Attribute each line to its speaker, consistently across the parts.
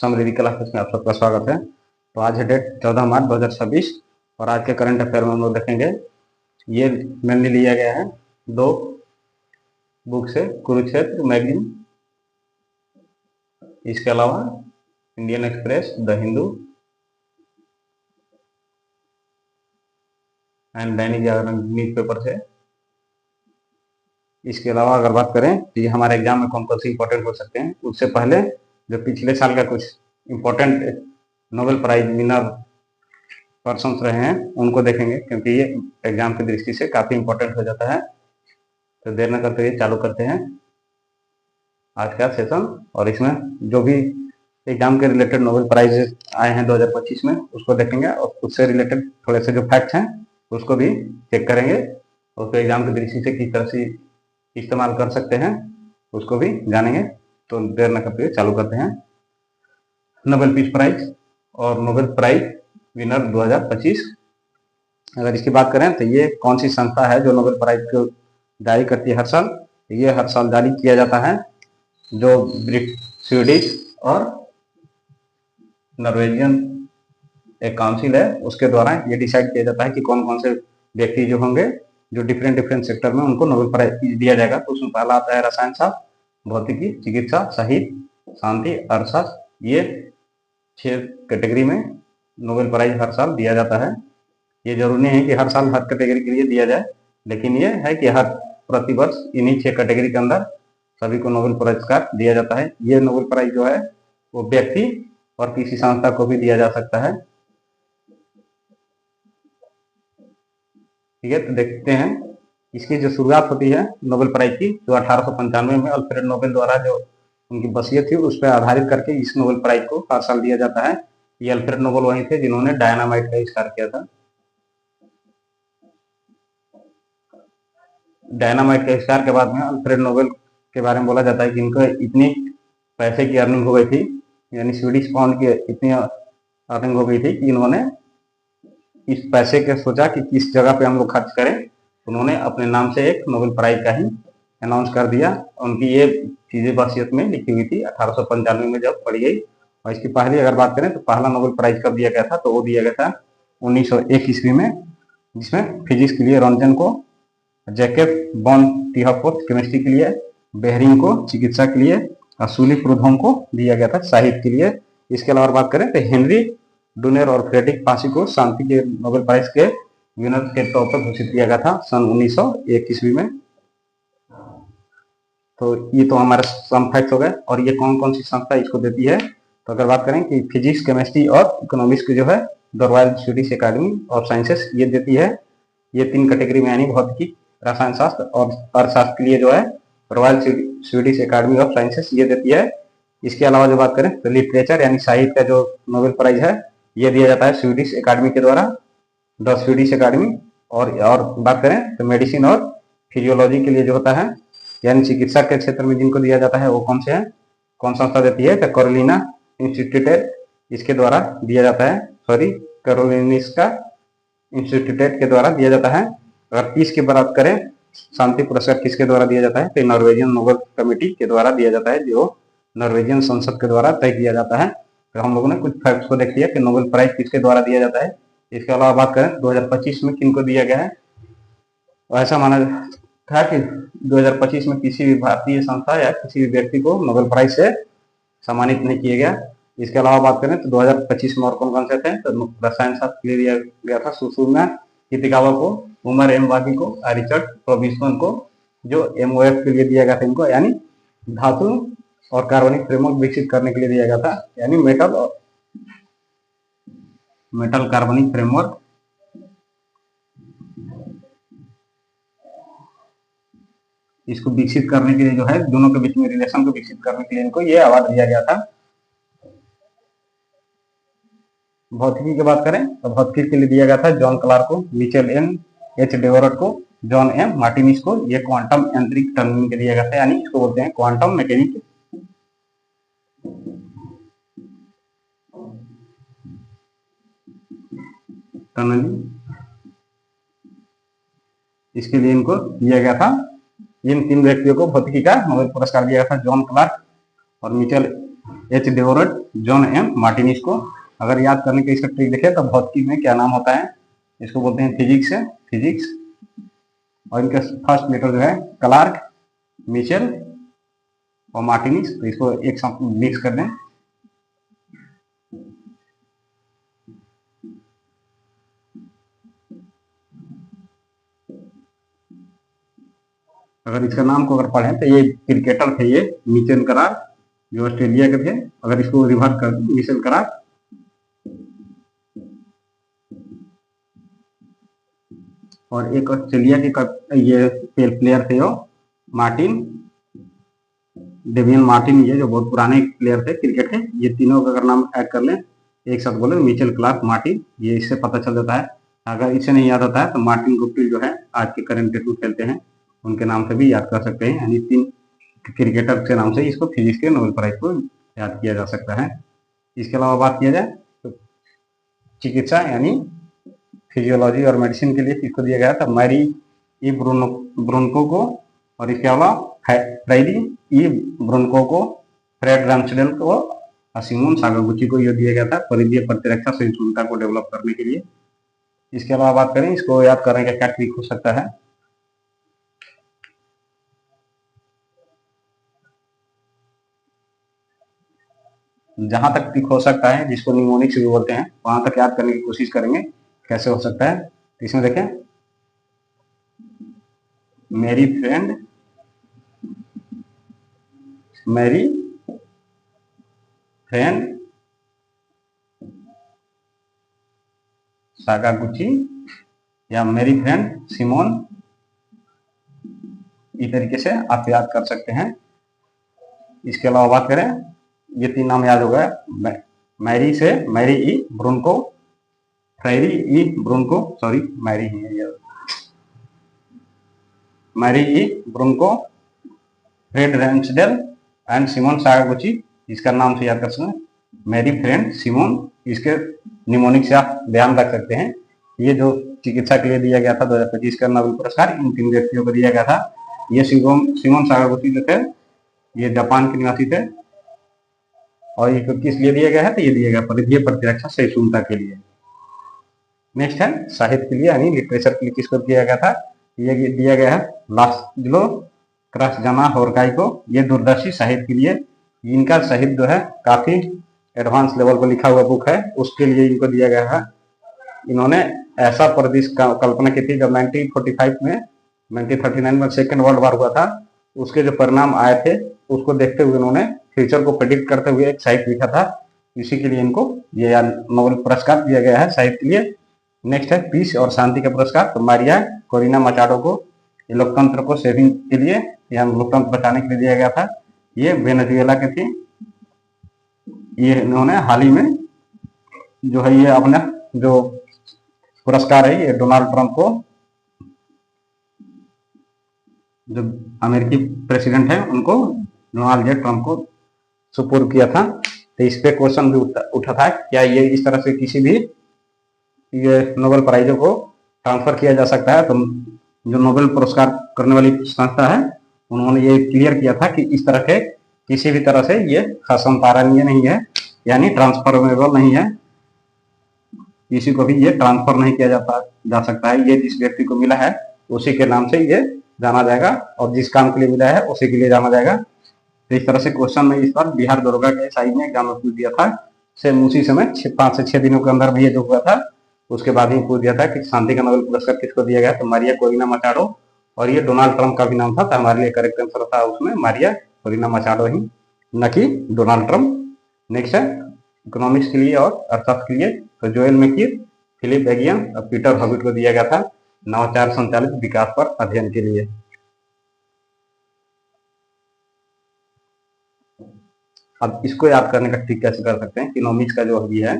Speaker 1: समृद्धि classes में आप सबका स्वागत है। तो आज है डेट 14 मार्च 2026 और आज के करंट अफेयर में हम लोग देखेंगे। ये मेनली लिया गया है दो बुक से, कुरुक्षेत्र मैगजीन, इसके अलावा Indian express, the Hindu and Dainik Jagran newspaper से। इसके अलावा अगर बात करें तो ये हमारे एग्जाम में कौन कौन से इंपॉर्टेंट हो सकते हैं, उससे पहले जो पिछले साल का कुछ important Nobel prize winner person रहे हैं उनको देखेंगे, क्योंकि ये एग्जाम की दृष्टि से काफी इंपॉर्टेंट हो जाता है। तो देर न करते हुए चालू करते हैं आज का सेशन। और इसमें जो भी एग्जाम के रिलेटेड नोबेल प्राइज आए हैं 2025 में उसको देखेंगे और उससे रिलेटेड थोड़े से जो फैक्ट्स हैं उसको भी चेक करेंगे और उसको एग्जाम की दृष्टि से किस तरह से इस्तेमाल कर सकते हैं उसको भी जानेंगे। तो देर न करते हुए चालू करते हैं। नोबेल पीस प्राइज और नोबेल प्राइज विनर 2025, अगर इसकी बात करें तो ये कौन सी संस्था है जो नोबेल प्राइज को जारी करती है हर साल। ये हर साल जारी किया जाता है जो स्वीडिश और नॉर्वेजियन एक काउंसिल है उसके द्वारा ये डिसाइड किया जाता है कि कौन कौन से व्यक्ति जो होंगे जो डिफरेंट सेक्टर में उनको नोबेल प्राइज दिया जाएगा। तो उसमें पहला आता है रसायन शास्त्र, भौतिकी, चिकित्सा, साहित्य, शांति, अर्थशास्त्र। ये 6 कैटेगरी में नोबेल प्राइज हर साल दिया जाता है। ये जरूरी नहीं है कि हर साल हर कैटेगरी के लिए दिया जाए, लेकिन ये है कि हर प्रतिवर्ष इन्हीं 6 कैटेगरी के अंदर सभी को नोबेल पुरस्कार दिया जाता है। ये नोबेल प्राइज जो है वो व्यक्ति और किसी संस्था को भी दिया जा सकता है। ठीक है, तो देखते हैं इसकी जो शुरुआत होती है नोबेल प्राइज की, जो 1895 में अल्फ्रेड नोबेल द्वारा जो उनकी वसीयत थी उस पर आधारित करके इस नोबेल प्राइज को हर साल दिया जाता है। ये अल्फ्रेड नोबेल वही थे जिन्होंने डायनामाइट का आविष्कार किया था। डायनामाइट के आविष्कार के बाद में अल्फ्रेड नोबेल के बारे में बोला जाता है कि इनको इतनी पैसे की अर्निंग हो गई थी, यानी स्वीडिश पाउंड की इतनी अर्निंग हो गई थी कि इन्होंने इस पैसे के सोचा कि किस जगह पे हम लोग खर्च करें। उन्होंने अपने नाम से एक नोबेल प्राइज का ही अनाउंस कर दिया। उनकी ये चीजें वसीयत में लिखी हुई थी 1895 में जब पढ़ी गई। और इसकी पहली अगर बात करें तो पहला नोबेल प्राइज कब दिया गया था, तो वो दिया गया था 1901 ईस्वी में, जिसमें फिजिक्स के लिए रॉन्जन को, जैकेब बॉन टिहफोर्थ केमिस्ट्री के लिए, बेहरिंग को चिकित्सा के लिए और सूली प्रूधोम को दिया गया था साहित्य के लिए। इसके अलावा बात करें तो हेनरी डुनेर और फ्रेडरिक पासी को शांति के नोबेल प्राइज के विनर के तौर पर घोषित किया गया था सन 1901 ईस्वी में। तो ये तो हमारे सम फैक्ट्स हो गए। और ये कौन कौन सी संस्था इसको देती है, तो अगर बात करें कि फिजिक्स, केमिस्ट्री और इकोनॉमिक्स की जो है the royal Swedish academy of sciences ये देती है। ये 3 कैटेगरी में, यानी भौतिकी, रसायन शास्त्र और अर्थशास्त्र के लिए जो है royal Swedish academy of sciences ये देती है। इसके अलावा जो बात करें तो लिटरेचर यानी साहित्य का जो नोबेल प्राइज है ये दिया जाता है स्वीडिश एकेडमी के द्वारा, द स्वीडिश एकेडमी। और बात करें तो मेडिसिन और फिजियोलॉजी के लिए जो होता है, यानी चिकित्सा के क्षेत्र में जिनको दिया जाता है वो कौन से हैं, कौन संस्था देती है, तो कैरोलिना इंस्टीट्यूट इसके द्वारा दिया जाता है, कैरोलिनिस्का इंस्टीट्यूट के द्वारा दिया जाता है। अगर पीस की बात करें, शांति पुरस्कार किसके द्वारा दिया जाता है, तो नॉर्वेजियन नोबेल कमेटी के द्वारा दिया जाता है, जो नॉर्वेजियन संसद के द्वारा तय किया जाता है। तो हम लोगों ने कुछ फैक्ट्स को देख लिया कि नोबेल प्राइज किसके द्वारा दिया जाता है। इसके अलावा बात करें 2025 में किनको दिया गया है, तो ऐसा माना था कि 2025 में किसी भी भारतीय संस्था या किसी भी व्यक्ति को नोबेल प्राइज से सम्मानित नहीं किया गया। इसके अलावा बात करें तो 2025 में और कौन कौन से थे, तो रसायन शास्त्र के लिए दिया गया था सुसुमा हितकावा को, उमर एम वागी को, रिचर्ड रोबिन्सन को, जो MOF के लिए दिया गया था इनको, यानी धातु और कार्बनिक फ्रेमवर्क विकसित करने के लिए दिया गया था, यानी मेटल कार्बनिक फ्रेमवर्क। इसको विकसित करने के लिए जो है दोनों के बीच में रिलेशन को विकसित करने के लिए इनको ये अवार्ड दिया गया था। भौतिकी की बात करें तो भौतिकी के लिए दिया गया था जॉन क्लार्क को, मिचेल H डेवरट को, जॉन M मार्टिनिस को। ये क्वांटम यांत्रिक टनलिंग के दिया गया था, यानी इसको बोलते हैं क्वांटम मैकेनिक। टनलिंग इसके लिए इनको दिया गया था। इन 3 व्यक्तियों को भौतिकी का नोबेल पुरस्कार दिया गया था, जॉन क्लार्क और Michel H Devoret, John M Martin. इसको अगर याद करने के इसका ट्रिक देखें तो भौतिकी में क्या नाम होता है, इसको बोलते हैं फिजिक्स है, फिजिक्स। और इनका फर्स्ट लेटर जो है क्लार्क, मिचेल और मार्टिनिस, तो इसको एक साथ मिक्स कर दें। अगर इसका नाम को अगर पढ़ें तो ये क्रिकेटर थे, ये मिचेल क्लार्क जो ऑस्ट्रेलिया के थे। अगर इसको रिवर्स कर दें, मिचेल क्लार्क और एक ऑस्ट्रेलिया के ये प्लेयर थे वो मार्टिन, डेवियन मार्टिन, ये जो बहुत पुराने प्लेयर थे क्रिकेट के। ये तीनों का अगर नाम ऐड कर लें, एक साथ बोले मिचेल क्लार्क मार्टिन, ये इससे पता चल जाता है। अगर इससे नहीं याद होता है तो मार्टिन गुप्टिल जो है आज के करंट टू खेलते हैं, उनके नाम से भी याद कर सकते हैं। यानी 3 क्रिकेटर के नाम से इसको फिजिक्स के नोबेल प्राइज को याद किया जा सकता है। इसके अलावा बात किया जाए तो चिकित्सा यानी फिजियोलॉजी और मेडिसिन के लिए किसको दिया गया था, मैरी ई ब्रोनको को, और इसके अलावा फ्रेडी ई ब्रोनको को, फ्रेड रैम्सडेल को और सिमोन साकागुची को यह दिया गया था परिधीय प्रतिरक्षा सहिष्णुता को डेवलप करने के लिए। इसके अलावा बात करें इसको याद करने का क्या ट्रिक हो सकता है, जहां तक ट्रिक हो सकता है जिसको निमोनिक्स भी बोलते हैं वहां तक याद करने की कोशिश करेंगे कैसे हो सकता है। तो इसमें देखें, मेरी फ्रेंड, मेरी फ्रेंड साकागुची या मेरी फ्रेंड सिमोन, इस तरीके से आप याद कर सकते हैं। इसके अलावा बात करें, ये 3 नाम याद हो गए, मैरी से Mary E Brunkow, Freddy E Brunkow, sorry Mary ही है, Mary E Brunkow, Fred Ramsdell and Simon Sakaguchi. इसका नाम से याद कर सकते हैं, मैरी फ्रेंड सिमोन। इसके निमोनिक से आप ध्यान रख सकते हैं। ये जो चिकित्सा के लिए दिया गया था 2025 का नोबेल पुरस्कार इन 3 व्यक्तियों को दिया गया था। ये सिमोन साकागुची जो थे ये जापान के निवासी थे, और ये किस लिए दिया गया है, तो ये दिया गया परिधीय प्रतिरक्षा सहिष्णुता के लिए। नेक्स्ट है साहित्य के लिए यानी लिटरेचर के लिए किसको दिया गया था, ये दिया गया है लास्लो क्रस्जना होर्काई को। ये दूरदर्शी साहित्य के लिए, इनका साहित्य जो है काफी एडवांस लेवल पर लिखा हुआ बुक है, उसके लिए इनको दिया गया है। इन्होंने ऐसा परिदृश्य का कल्पना की थी जब 1939 में सेकेंड वर्ल्ड वॉर हुआ था, उसके जो परिणाम आए थे उसको देखते हुए इन्होंने फ्यूचर को प्रेडिक्ट करते हुए एक साहित्य लिखा था। इसी के लिए इनको ये नोबेल पुरस्कार दिया गया है साहित्य के लिए। नेक्स्ट है पीस और शांति का पुरस्कार, तो मारिया कोरिना मचाडो को ये लोकतंत्र को सेविंग के लिए या लोकतंत्र बचाने के लिए दिया गया था। ये वेनेजुएला के थी। ये इन्होंने हाल ही में जो है ये अपना जो पुरस्कार है ये डोनाल्ड ट्रंप को, जो अमेरिकी प्रेसिडेंट है उनको, डोनाल्ड जे ट्रंप को सुपुर्द किया था। तो इस पे क्वेश्चन भी उठा था, क्या ये इस तरह से किसी भी ये नोबेल प्राइजों को ट्रांसफर किया जा सकता है। तो जो नोबेल पुरस्कार करने वाली संस्था है उन्होंने ये क्लियर किया था कि इस तरह के किसी भी तरह से ये हस्तांतरणीय नहीं है, यानी ट्रांसफरेबल नहीं है, किसी को भी ये ट्रांसफर नहीं किया जा सकता है। ये जिस व्यक्ति को मिला है उसी के नाम से ये जाना जाएगा, और जिस काम के लिए मिला है उसी के लिए जाना जाएगा। तो इस तरह से क्वेश्चन में इस बार बिहार दरोगा के साइज में एग्जाम में पूछ दिया था। सेम उसी समय 5 से 6 दिनों के अंदर में ये जो हुआ था उसके बाद ही पूछ दिया था कि शांति का नोबेल पुरस्कार किसको दिया गया, तो मारिया कोरिना मचाडो। और ये डोनाल्ड ट्रंप का भी नाम था, तो हमारे लिए करेक्ट आंसर था उसमें मारिया कोरिना मचाडो ही, न कि डोनाल्ड ट्रंप। नेक्स्ट है इकोनॉमिक्स के लिए और अर्थशास्त्र के लिए, तो जोएल मैकीर, फिलिप एगियन और पीटर हॉबिट को दिया गया था नवाचार संचालित विकास पर अध्ययन के लिए। अब इसको याद करने का ट्रिक कैसे कर सकते हैं, इकोनॉमिक्स का जो अभी है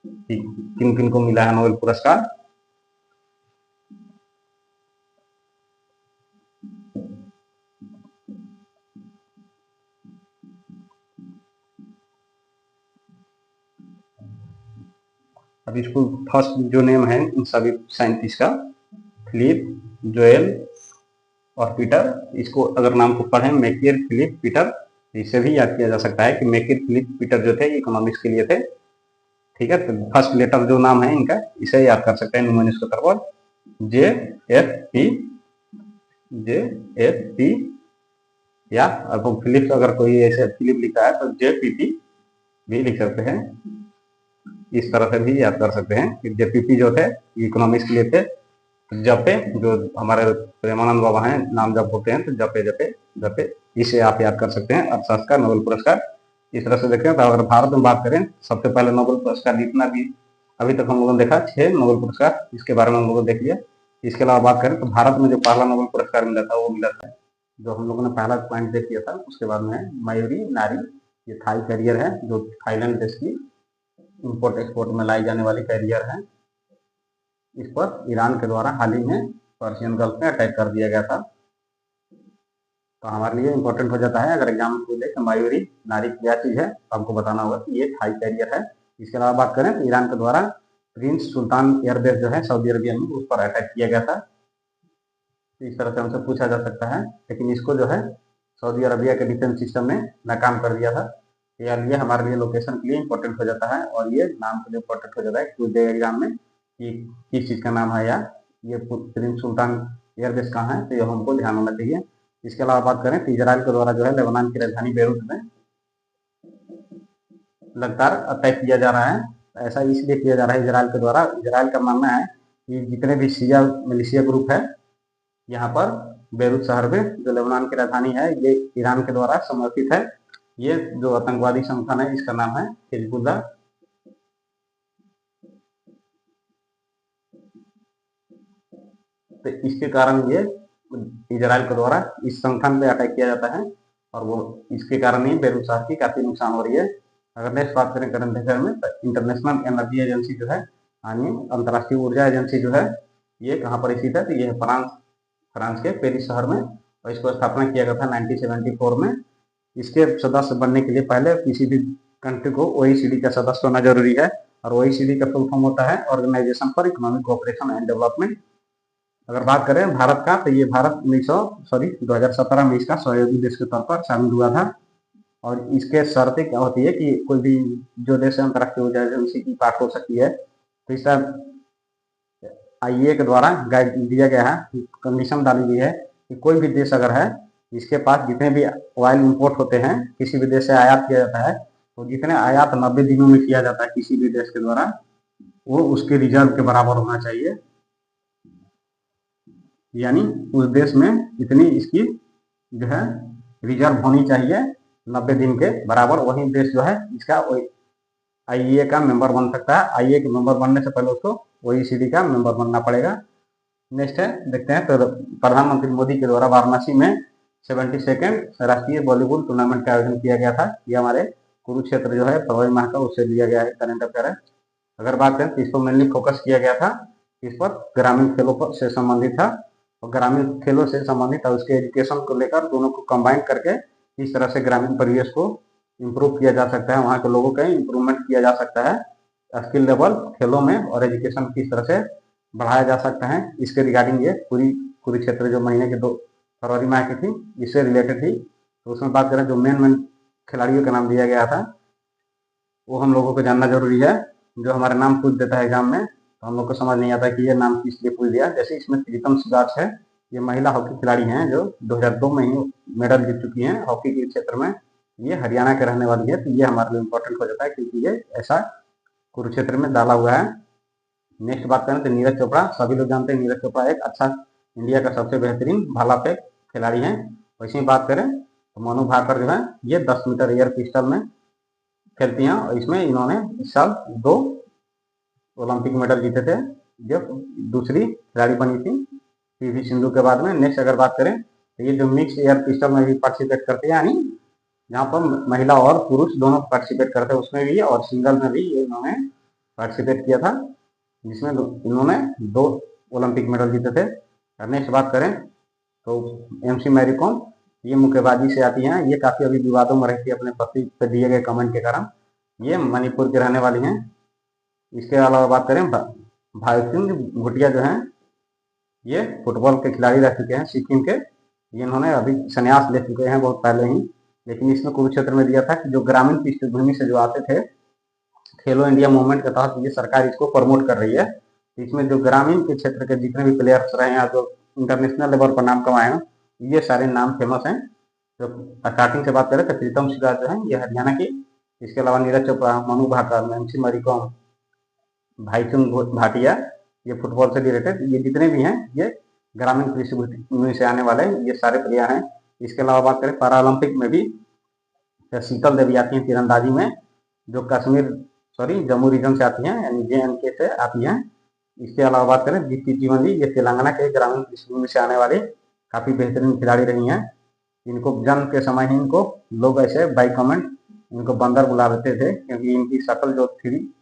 Speaker 1: किन किन को मिला है नोबेल पुरस्कार। अब इसको फर्स्ट जो नेम है इन सभी साइंटिस्ट का, फिलिप, जोएल और पीटर, इसको अगर नाम को पढ़ें मैकियर, फिलिप, पीटर, इसे भी याद किया जा सकता है कि मैकिर फिलिप पीटर जो थे इकोनॉमिक्स के लिए थे। ठीक है, तो फर्स्ट लेटर जो नाम है इनका इसे याद कर सकते हैं न्यूमोनिक्स को तरफ जे एफ पी, जे एफ पी, या अब फिलिप्स अगर कोई ऐसे फिलिप लिखा है तो जे पी पी भी लिख सकते हैं। इस तरह से भी याद कर सकते हैं कि जे पी पी जो थे इकोनॉमिक्स के लिए थे। जपे जो हमारे प्रेमानंद बाबा हैं नाम जप होते हैं तो जपे जपे जपे, इसे आप याद कर सकते हैं। अर्थशास्त्र का नोबेल पुरस्कार। इस तरह से देखते हैं तो अगर भारत में बात करें सबसे पहले नोबेल पुरस्कार जितना भी अभी तक हम लोगों ने देखा 6 नोबेल पुरस्कार, इसके बारे में हम लोगों ने देख लिया। इसके अलावा बात करें तो भारत में जो पहला नोबेल पुरस्कार मिला था वो मिला था, जो हम लोगों ने पहला पॉइंट देख लिया था। उसके बाद में मयूरी नारी, ये थाई कैरियर है जो थाईलैंड देश की इंपोर्ट एक्सपोर्ट में लाई जाने वाली कैरियर है। इस पर ईरान के द्वारा हाल ही में पर्शियन गल्फ में अटैक कर दिया गया था। तो हमारे लिए इंपॉर्टेंट हो जाता है अगर एग्जाम में पूछे कि मयूरी नारी क्या चीज है तो हमको बताना होगा कि ये थाई कैरियर है। इसके अलावा बात करें तो ईरान के द्वारा प्रिंस सुल्तान एयरबेस जो है सऊदी अरबिया में उस पर अटैक किया गया था। तो इस तरह से हमसे पूछा जा सकता है, लेकिन इसको जो है सऊदी अरबिया के डिफेंस सिस्टम ने नाकाम कर दिया था। ये हमारे लिए लोकेशन के लिए इंपॉर्टेंट हो जाता है और ये नाम के लिए इंपॉर्टेंट हो जाता है पूछ देगा एग्जाम में कि किस चीज़ का नाम है या ये प्रिंस सुल्तान एयरबेस कहाँ है, तो ये हमको ध्यान होना चाहिए। इसके अलावा बात करें तो इजराइल के द्वारा जो है लेबनान की राजधानी बेरूत में लगातार अटैक किया जा रहा है। ऐसा इसलिए किया जा रहा है इजराइल के द्वारा, इजराइल का मानना है कि जितने भी शिया मिलिशिया ग्रुप है यहाँ पर बेरूत शहर में जो लेबनान की राजधानी है ये ईरान के द्वारा समर्थित है। ये जो आतंकवादी संगठन है इसका नाम है हिजबुल्लाह। तो इसके कारण ये इजराइल के द्वारा इस संगठन पे अटैक किया जाता है और वो इसके कारण ही बेरूत शहर की काफी नुकसान हो रही है। अगर नेक्स्ट बात करें करंट अफेयर में तो इंटरनेशनल एनर्जी एजेंसी जो है यानी अंतर्राष्ट्रीय ऊर्जा एजेंसी जो है ये कहाँ पर स्थित है, तो ये फ्रांस के पेरिस शहर में, और इसको स्थापना किया गया था 1974 में। इसके सदस्य बनने के लिए पहले किसी भी कंट्री को OECD का सदस्य होना जरूरी है और OECD का फुल फॉर्म होता है Organisation for Economic Cooperation and Development. अगर बात करें भारत का तो ये भारत 2017 में इसका सहयोगी देश के तौर पर शामिल हुआ था। और इसके शर्तें क्या होती है कि कोई भी जो देश अंतर्राष्ट्रीय ऊर्जा एजेंसी की पार्ट हो सकती है, तो इसका IEA के द्वारा गाइड दिया गया है, कंडीशन डाली गई है कि कोई भी देश अगर है इसके पास जितने भी ऑयल इंपोर्ट होते हैं किसी भी देश से आयात किया जाता है, तो जितने आयात 90 दिनों में किया जाता है किसी भी देश के द्वारा वो उसके रिजर्व के बराबर होना चाहिए। यानी उस देश में इतनी इसकी जो है रिजर्व होनी चाहिए 90 दिन के बराबर, वही देश जो है इसका IEA का मेंबर बन सकता है। IEA के मेंबर बनने से पहले उसको OECD का मेंबर बनना पड़ेगा। नेक्स्ट है देखते हैं तो प्रधानमंत्री मोदी के द्वारा वाराणसी में 72nd राष्ट्रीय वॉलीबॉल टूर्नामेंट का आयोजन किया गया था। ये हमारे कुरुक्षेत्र जो है फरवरी माह का उससे लिया गया है करंट अफेयर है। अगर बात करें तो इस पर मेनली फोकस किया गया था, इस पर ग्रामीण खेलों से संबंधित था और ग्रामीण खेलों से संबंधित था उसके एजुकेशन को लेकर दोनों को कंबाइन करके इस तरह से ग्रामीण परिवेश को इम्प्रूव किया जा सकता है, वहाँ के लोगों का इम्प्रूवमेंट किया जा सकता है, स्किल लेवल खेलों में और एजुकेशन किस तरह से बढ़ाया जा सकता है। इसके रिगार्डिंग ये पूरी कुरुक्षेत्र जो महीने के 2 फरवरी माह की थी इससे रिलेटेड थी। तो उसमें बात करें जो मेन खिलाड़ियों का नाम दिया गया था वो हम लोगों को जानना जरूरी है। जो हमारे नाम पूछ देता है एग्जाम में तो हम लोग को समझ नहीं आता कि ये नाम किस लिए पूछ दिया। जैसे इसमें प्रीतम सिजाज है, ये महिला हॉकी खिलाड़ी हैं जो 2002 में ही मेडल जीत चुकी हैं हॉकी के क्षेत्र में। ये हरियाणा के रहने वाली है, तो ये हमारे लिए इम्पोर्टेंट हो जाता है क्योंकि ये ऐसा कुरुक्षेत्र में डाला हुआ है। नेक्स्ट बात करें तो नीरज चोपड़ा, सभी लोग जानते हैं नीरज चोपड़ा एक अच्छा इंडिया का सबसे बेहतरीन भाला फेंक खिलाड़ी हैं। वैसे ही बात करें तो मनु भाकर जो है ये 10 मीटर एयर पिस्टल में खेलती हैं और इसमें इन्होंने इस साल 2 ओलंपिक मेडल जीते थे, जो दूसरी खिलाड़ी बनी थी PV सिंधु के बाद में। नेक्स्ट अगर बात करें तो ये जो मिक्स एयर पिस्टल में भी पार्टिसिपेट करते हैं, यानी जहाँ पर महिला और पुरुष दोनों पार्टिसिपेट करते हैं उसमें भी और सिंगल में भी ये इन्होंने पार्टिसिपेट किया था, जिसमें इन्होंने 2 ओलंपिक मेडल जीते थे। नेक्स्ट बात करें तो MC मैरी कॉम, ये मुक्केबाजी से आती हैं, ये काफ़ी अभी विवादों में रहती है अपने पति पे दिए गए कमेंट के कारण। ये मणिपुर के रहने वाली हैं। इसके अलावा बात करें भाईचुंग भूटिया जो हैं ये फुटबॉल के खिलाड़ी रह चुके हैं सिक्किम के, इन्होंने अभी संन्यास ले चुके हैं बहुत पहले ही। लेकिन इसमें कुरुक्षेत्र में दिया था कि जो ग्रामीण पृष्ठभूमि से जो आते थे, खेलो इंडिया मूवमेंट के तहत ये सरकार इसको प्रमोट कर रही है। तो इसमें जो ग्रामीण के क्षेत्र के जितने भी प्लेयर्स रहे हैं जो इंटरनेशनल लेवल पर नाम कमाए हैं, ये सारे नाम फेमस हैं। तो स्टार्टिंग से बात करें तो प्रीतम सिगार जो है ये हरियाणा की, इसके अलावा नीरज चोपड़ा, मनु भाकर, नैन्सी मैरी कॉम, भाईचुंग भाटिया, ये फुटबॉल से रिलेटेड ये जितने भी हैं ये ग्रामीण पृष्ठभूमि से आने वाले ये सारे प्लेयर हैं। इसके अलावा बात करें पैरालंपिक में भी शीतल देवी आती हैं तीरंदाजी में, जो जम्मू रीजन से आती हैं, यानी JNK से आती हैं। इसके अलावा बात करें दीप्ति जीवंदी, ये तेलंगाना के ग्रामीण पृष्ठभूमि से आने वाले काफी बेहतरीन खिलाड़ी रही हैं। इनको जन्म के समय ही इनको लोग ऐसे बाई कमेंट इनको बंदर बुला देते थे, क्योंकि इनकी शक्ल जो थी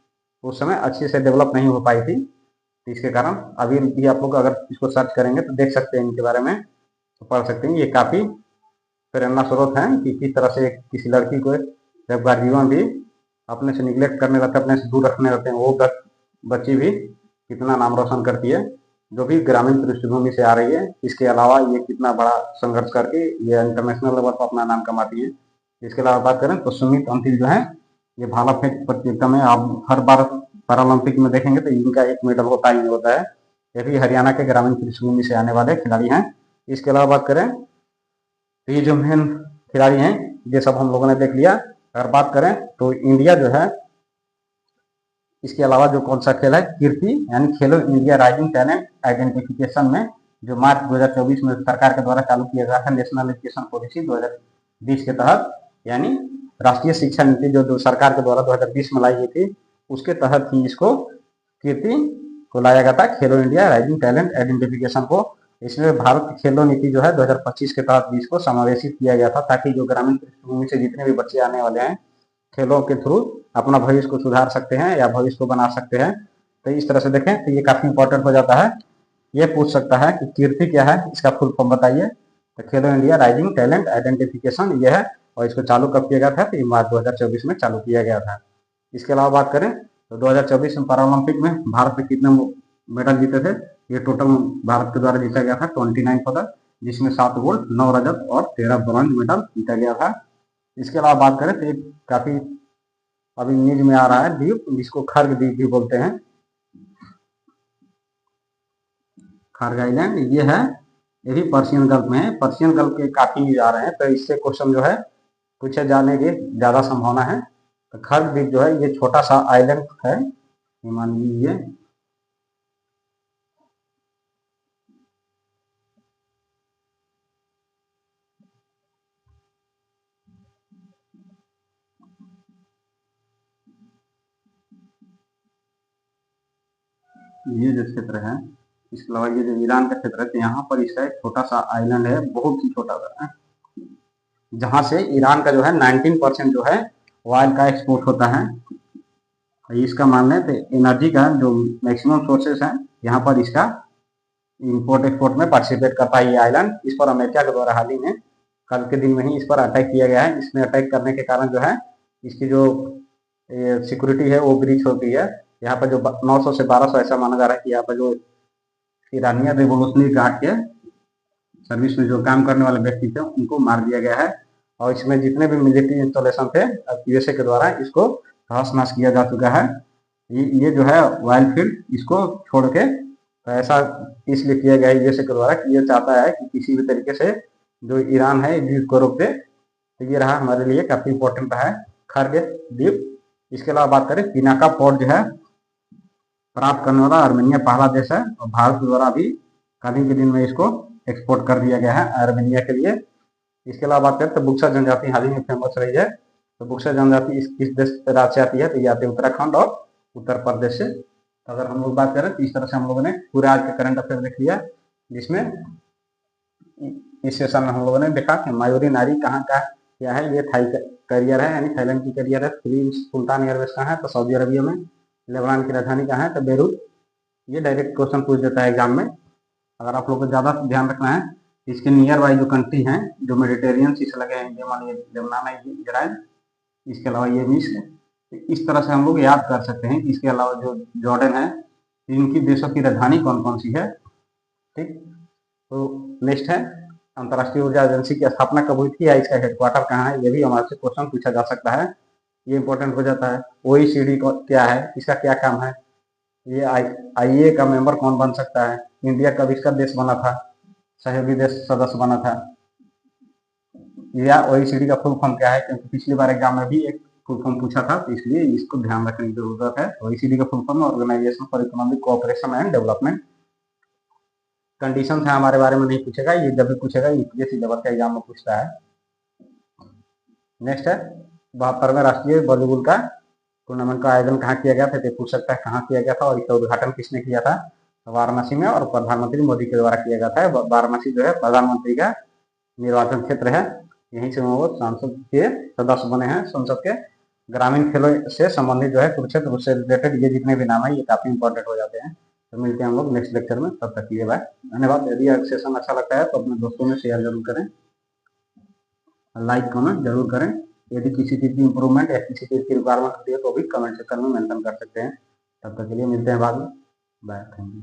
Speaker 1: उस समय अच्छे से डेवलप नहीं हो पाई थी। तो इसके कारण अभी भी आप लोग अगर इसको सर्च करेंगे तो देख सकते हैं, इनके बारे में तो पढ़ सकते हैं। ये काफी प्रेरणा स्रोत है कि किस तरह से किसी लड़की को जब गार्जियन भी अपने से निगलेक्ट करने रहते हैं, अपने से दूर रखने रहते हैं, वो बच्ची भी कितना नाम रोशन करती है, जो भी ग्रामीण पृष्ठभूमि से आ रही है। इसके अलावा ये कितना बड़ा संघर्ष करके ये इंटरनेशनल लेवल पर अपना नाम कमाती है। इसके अलावा बात करें तो सुमित अंतिल जो है ये भाला फेंक प्रतियोगिता में आप हर बार पैरालंपिक में देखेंगे तो इनका एक मेडल होता ही होता है। ये भी हरियाणा के ग्रामीण पृष्ठभूमि से आने वाले खिलाड़ी हैं। इसके अलावा बात करें तो ये जो मेन खिलाड़ी हैं ये सब हम लोगों ने देख लिया। अगर बात करें तो इंडिया जो है इसके अलावा जो कौन सा खेल है कीर्ति, यानी खेलो इंडिया राइजिंग टैलेंट आइडेंटिफिकेशन में, जो मार्च 2024 में सरकार के द्वारा चालू किया गया था नेशनल एजुकेशन पॉलिसी 2020 के तहत, यानी राष्ट्रीय शिक्षा नीति जो सरकार के द्वारा 2020 में लाई गई थी, उसके तहत ही इसको कीर्ति को लाया गया था, खेलो इंडिया राइजिंग टैलेंट आइडेंटिफिकेशन को। इसमें भारत खेलो नीति जो है 2025 के तहत भी इसको समावेशित किया गया था, ताकि जो ग्रामीण पृष्ठभूमि से जितने भी बच्चे आने वाले हैं खेलों के थ्रू अपना भविष्य को सुधार सकते हैं या भविष्य को बना सकते हैं। तो इस तरह से देखें तो ये काफी इंपॉर्टेंट हो जाता है। ये पूछ सकता है कि कीर्ति क्या है, इसका फुल फॉर्म बताइए। तो खेलो इंडिया राइजिंग टैलेंट आइडेंटिफिकेशन ये है, और इसको चालू कब किया गया था, तो मार्च 2024 में चालू किया गया था। इसके अलावा बात करें तो 2024 में पैरालंपिक में भारत ने कितने मेडल जीते थे, ये टोटल भारत के द्वारा जीता गया था 29 पदक, जिसमें 7 गोल्ड, 9 रजत और 13 ब्रॉन्ज मेडल जीता गया था। इसके अलावा बात करें तो एक काफी अभी न्यूज में आ रहा है द्वीप, जिसको खर्ग द्वीप भी बोलते हैं, खर्ग आइलैंड ये है, ये भी पर्शियन गल्फ में है। पर्शियन गल्फ के काफी न्यूज आ रहे हैं, तो इससे क्वेश्चन जो है पूछे जाने की ज्यादा संभावना है। तो खर्ग द्वीप जो है ये छोटा सा आइलैंड है, मान लीजिए ये जो क्षेत्र है, इसके अलावा ये जो ईरान का क्षेत्र है, तो यहाँ पर इसका एक छोटा सा आइलैंड है, बहुत ही छोटा सा है, जहां से ईरान का जो है 19% जो है ऑयल का एक्सपोर्ट होता है। इसका मानना है तो एनर्जी का जो मैक्सिमम सोर्सेस है यहाँ पर इसका इंपोर्ट एक्सपोर्ट में पार्टिसिपेट करता है ये आइलैंड। इस पर अमेरिका के द्वारा हाल ही में कल के दिन में ही इस पर अटैक किया गया है। इसमें अटैक करने के कारण जो है इसकी जो सिक्योरिटी है वो ब्रीच हो गई है। यहाँ पर जो 900 से 1200 ऐसा माना जा रहा है कि यहाँ पर जो ईरानियन रिवोल्यूशनरी गार्ड के सर्विस में जो काम करने वाले व्यक्ति थे उनको मार दिया गया है। और इसमें जितने भी मिलिट्री इंस्टॉलेशन थे USA के द्वारा इसको तहस नहस किया जा चुका है। ये जो है ऑयल फील्ड इसको छोड़ के, तो ऐसा इसलिए किया गया है USA के द्वारा कि ये चाहता है कि किसी भी तरीके से जो ईरान है युद्ध को रोक दे। तो ये रहा हमारे लिए काफी इंपॉर्टेंट है खर्ग द्वीप। इसके अलावा बात करें पिनाका पोर्ट जो है प्राप्त करने वाला आर्मेनिया पहला देश है, और भारत के द्वारा भी कल ही के दिन में इसको एक्सपोर्ट कर दिया गया है आर्मेनिया के लिए। इसके अलावा बात करें तो बुक्सा जनजाति हाल ही में फेमस रही है। तो बुक्सा जनजाति किस देश राज्य से आती है, तो ये आती है उत्तराखंड और उत्तर प्रदेश से। तो अगर हम लोग बात करें तो इस तरह से हम लोगों ने पूरे आज के करंट अफेयर देख लिया, जिसमें इस सेशन में हम लोगों ने देखा कि मयूरी नारी कहाँ का क्या है, ये थाई करियर है, यानी थाईलैंड की करियर है। सुल्तान एयरवेज कहाँ है, तो सऊदी अरबिया में। लेबनान की राजधानी कहाँ है, तो बेरूत। ये डायरेक्ट क्वेश्चन पूछ देता है एग्जाम में। अगर आप लोग को ज्यादा ध्यान रखना है, इसके नियर बाई जो कंट्री हैं जो मेडिटेरियन सी से लगे हैं, ये मान लीजिए लेबनान है, इजराइल, इसके अलावा ये मिस्र। तो इस तरह से हम लोग याद कर सकते हैं। इसके अलावा जो जॉर्डन है, इनकी देशों की राजधानी कौन कौन सी है। ठीक, तो नेक्स्ट है अंतर्राष्ट्रीय ऊर्जा एजेंसी की स्थापना कब हुई थी या इसका हेडक्वार्टर कहाँ है, ये भी हमारे से क्वेश्चन पूछा जा सकता है, ये इंपॉर्टेंट हो जाता है। OECD क्या है, इसका क्या काम है, ये IEA का मेंबर कौन बन सकता है, इंडिया कब इसका देश बना था, सहयोगी देश सदस्य बना था, या OECD का फुल फॉर्म क्या है, क्योंकि पिछली बार एग्जाम में भी एक फुल फॉर्म पूछा था, तो इसलिए इसको ध्यान रखने की जरूरत है। OECD का full form Organisation for Economic Cooperation and Development. Condition है हमारे बारे में नहीं पूछेगा, ये जब भी पूछेगा यूपीएससी लेवल का एग्जाम में पूछता है। नेक्स्ट है 72वें राष्ट्रीय वॉलीबॉल का टूर्नामेंट का आयोजन कहाँ किया गया था, तो पूछ सकता है कहाँ किया गया था और इसका उद्घाटन किसने किया था, वाराणसी में, और प्रधानमंत्री मोदी के द्वारा किया गया था। वाराणसी जो है प्रधानमंत्री का निर्वाचन क्षेत्र है, यहीं से वो सांसद के सदस्य बने हैं संसद के। ग्रामीण खेलों से संबंधित जो है कुरुक्षेत्र उससे रिलेटेड ये जितने भी नाम है ये काफी इंपॉर्टेंट हो जाते हैं। तो मिलते हैं हम लोग नेक्स्ट लेक्चर में, तब तक के लिए बाय, धन्यवाद। यदि सेशन अच्छा लगता है तो अपने दोस्तों में शेयर जरूर करें, लाइक कमेंट जरूर करें। यदि किसी चीज़ की इंप्रूवमेंट या किसी चीज़ की रिक्वायरमेंट होती है तो भी कमेंट सेक्शन में मेंशन कर सकते हैं। तब तक के लिए मिलते हैं बाद में, बाय, थैंक यू।